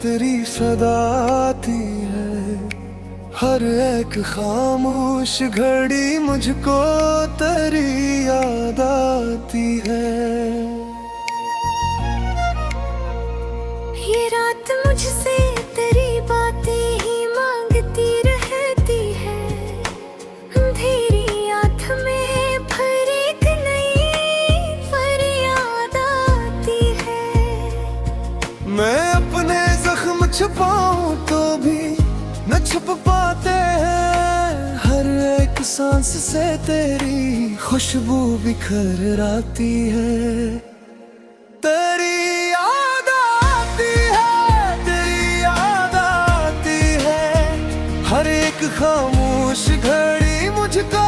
तेरी सदा आती है। हर एक खामोश घड़ी मुझको तेरी याद आती है। ये रात मुझसे तेरी बातें ही मांगती रहती है। अंधेरी आँख में फिर एक नई फरियाद आती है। मैं अपने जख्म छुपाऊं तो भी न छुप पाते हैं। हर एक सांस से तेरी खुशबू बिखर आती है। तेरी याद आती है, तेरी याद आती है। हर एक खामोश घड़ी मुझको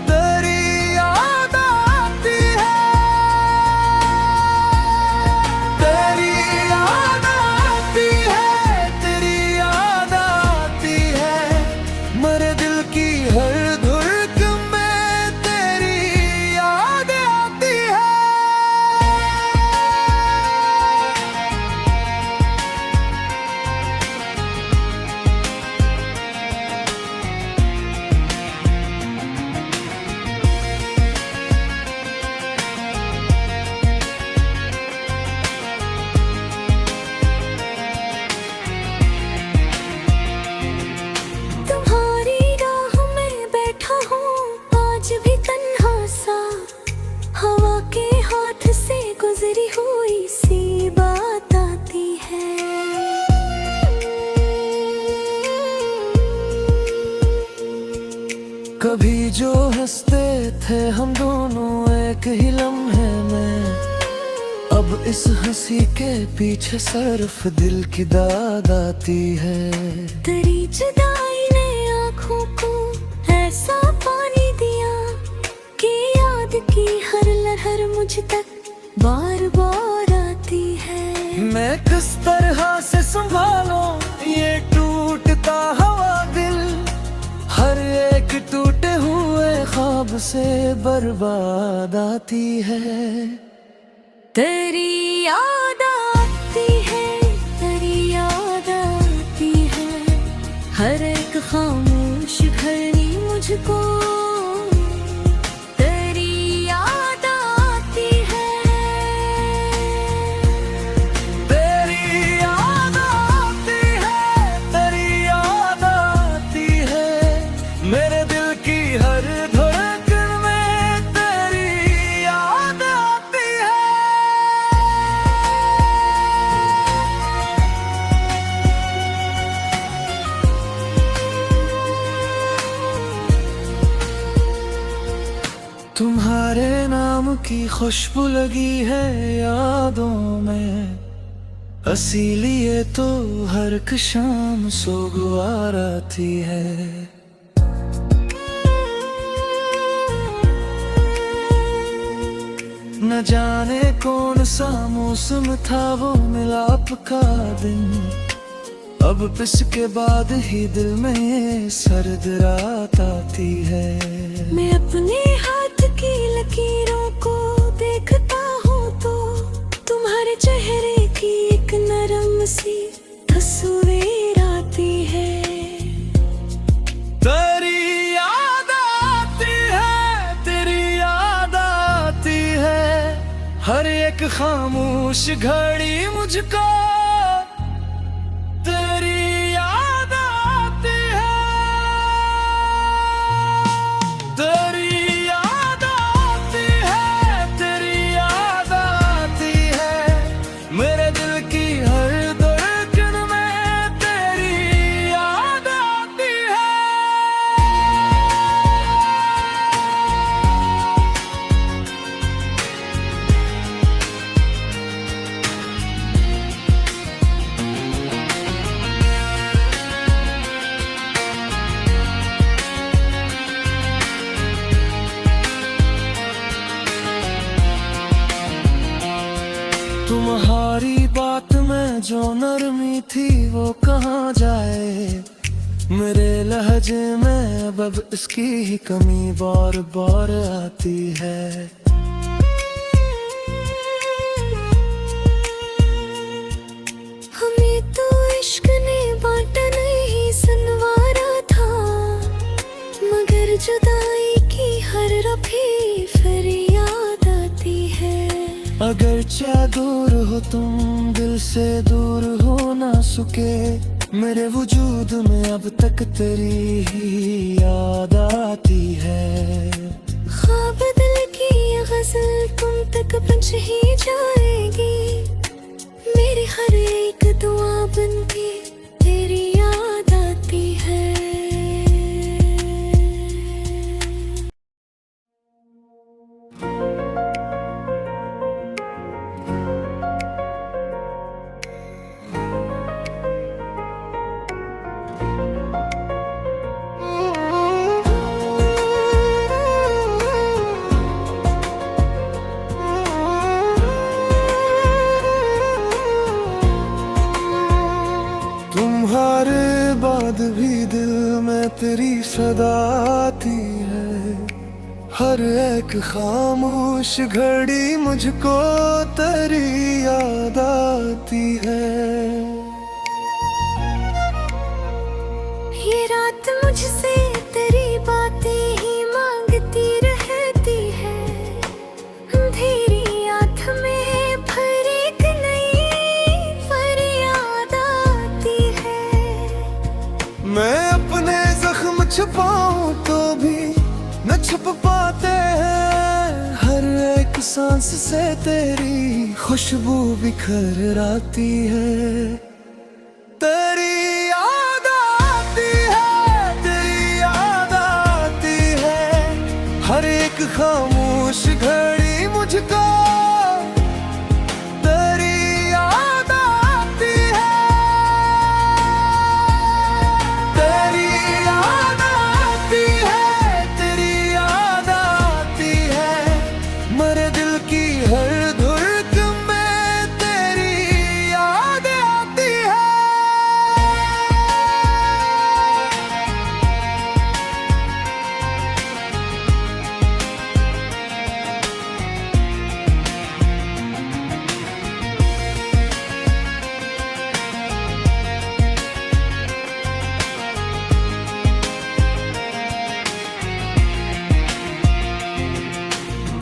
तेरी याद आती है। तेरी याद आती है, तेरी याद आती है। मेरे दिल की हर धड़कन में तेरी याद आती है। तुम्हारी राह में बैठा हूँ आज भी तन्हा सा। हवा के हाथ से गुजरी हुई सी बात आती है। कभी जो हंसते थे हम दोनों एक ही लम्हे में, अब इस हंसी के पीछे सिर्फ दिल की दाद आती है। तेरी जुदाई ने आँखों को ऐसा पानी दिया कि याद की हर लहर मुझ तक बार बार आती है। मैं किस तरह से संभालूं ये टूटता हुआ दिल। हर एक टूटे हुए ख्वाब से बर्बाद आती है। तेरी याद आती है, तेरी याद आती है। हर एक खामोश घड़ी मुझको तेरी याद आती है। तेरी याद आती है, तेरी याद आती है। मेरे दिल की हर धड़कन में तेरी याद आती है। तुम्हारे नाम की खुशबू लगी है यादों में। इसीलिए तो हर एक शाम सोगवार आती है। न जाने कौन सा मौसम था वो मिलाप का दिन। अब इसके बाद ही दिल में सर्द रात आती है। मैं अपने हाथ की लकीरों को देखता हूँ तो तुम्हारे चेहरे की एक नरम सी तस्वीर आती है। तेरी याद आती है, तेरी याद आती है। हर एक खामोश घड़ी मुझको तेरी याद आती है। तेरी याद आती है, तेरी याद आती है। मेरे दिल की हर धड़कन में तेरी याद आती है। तुम्हारी बात में जो नरमी थी वो कहाँ जाए। मेरे लहजे में अब इसकी ही कमी बार बार आती है। भी फिर याद आती है। अगर चाहे दूर हो तुम, दिल से दूर हो ना सके, मेरे वजूद में अब तक तेरी ही याद आती है। ख्वाब दिल की ये गजल तुम तक पहुंच ही जाएगी, मेरी हर एक दुआ बनके तेरी याद आती है। तुम्हारे बाद भी दिल में तेरी सदा आती है, हर एक खामोश घड़ी मुझको तेरी याद आती है। ये रात मुझसे तेरी बातें ही मांगती रहती है, अंधेरी आँख में फिर एक नई फरियाद आती है। मैं अपने जख्म छुपाऊं तो भी न छुप पाते हैं, हर एक सांस से तेरी खुशबू बिखर आती है। तेरी याद आती है, तेरी याद आती है, हर एक खामोश घड़ी मुझको तेरी याद आती है। तेरी याद आती है, तेरी याद आती है, मेरे दिल की हर धड़कन में तेरी याद आती है।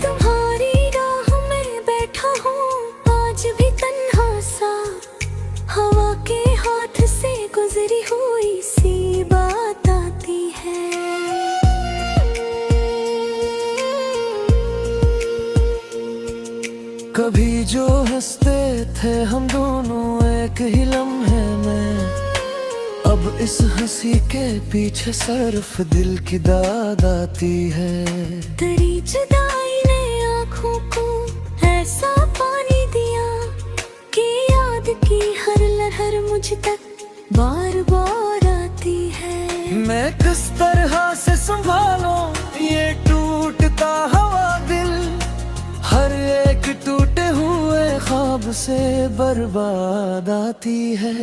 तुम्हारी राह में बैठा हूँ आज भी तन्हा सा, हवा के हाथ से गुजरी हुई सी बात आती है। कभी जो हंसते थे हम दोनों एक ही लम्हे में, अब इस हंसी के पीछे सिर्फ दिल की दाद आती है। तेरी जुदाई ने आँखों को ऐसा पानी दिया कि याद की हर लहर मुझ तक बार बार आती है। मैं किस तरह से संभालूं ये टूटता हुआ दिल, हर एक टूटे हुए ख्वाब से बर्बाद आती है।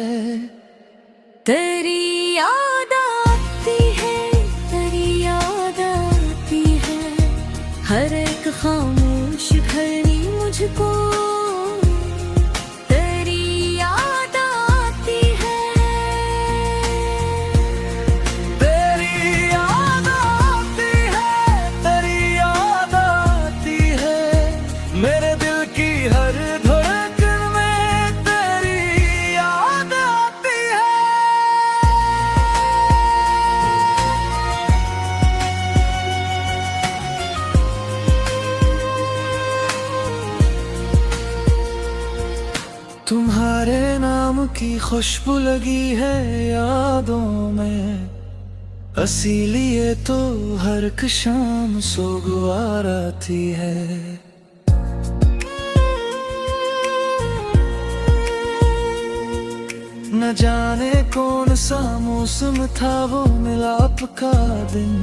तेरी याद आती है, तेरी याद आती है, हर एक खामोश घड़ी मुझको तेरी याद आती है। तेरी याद आती है, तेरी याद आती है, मेरे दिल की हर धड़कन में तेरी याद आती है। तुम्हारे नाम की खुशबू लगी है यादों में, इसीलिए तो हर एक शाम सोगवार आती है। न जाने कौन सा मौसम था वो मिलाप का दिन,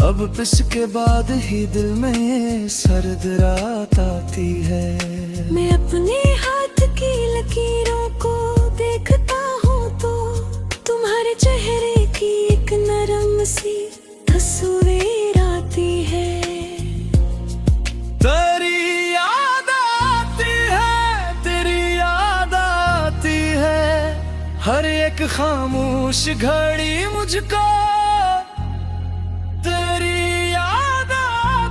अब पिस के बाद ही दिल में ये सर्द रात आती है। मैं अपने हाथ की लकीरों को देखता हूँ तो तुम्हारे चेहरे की एक नरम सी तस्वीर आती है। तेरी याद आती है, तेरी याद आती है, हर एक खामोश घड़ी मुझको तेरी याद आती है।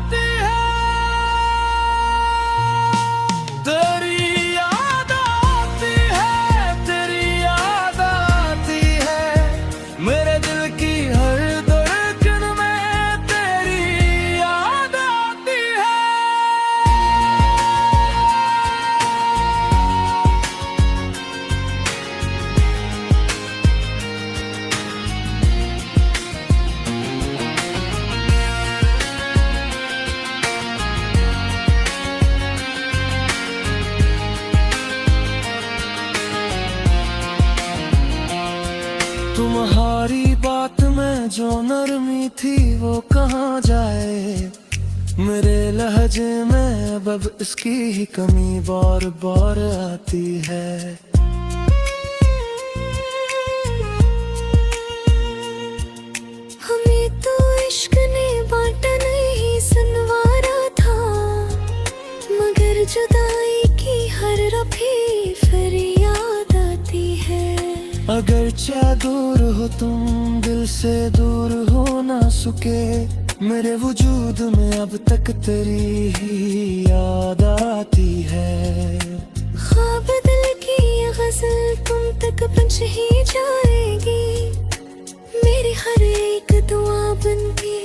तुम्हारी बात में जो नरमी थी वो कहाँ जाए। मेरे लहजे में अब इसकी ही कमी बार बार आती है। हमें तो इश्क ने बांटा नहीं संवारा था, मगर जुदाई की हर रफी फिर याद आती है। अगरचे दूर हो तुम, दिल से दूर हो ना सके, मेरे वजूद में अब तक तेरी ही याद आती है। ख्वाब दिल की ये गजल तुम तक पहुंच ही जाएगी, मेरी हर एक दुआ बन के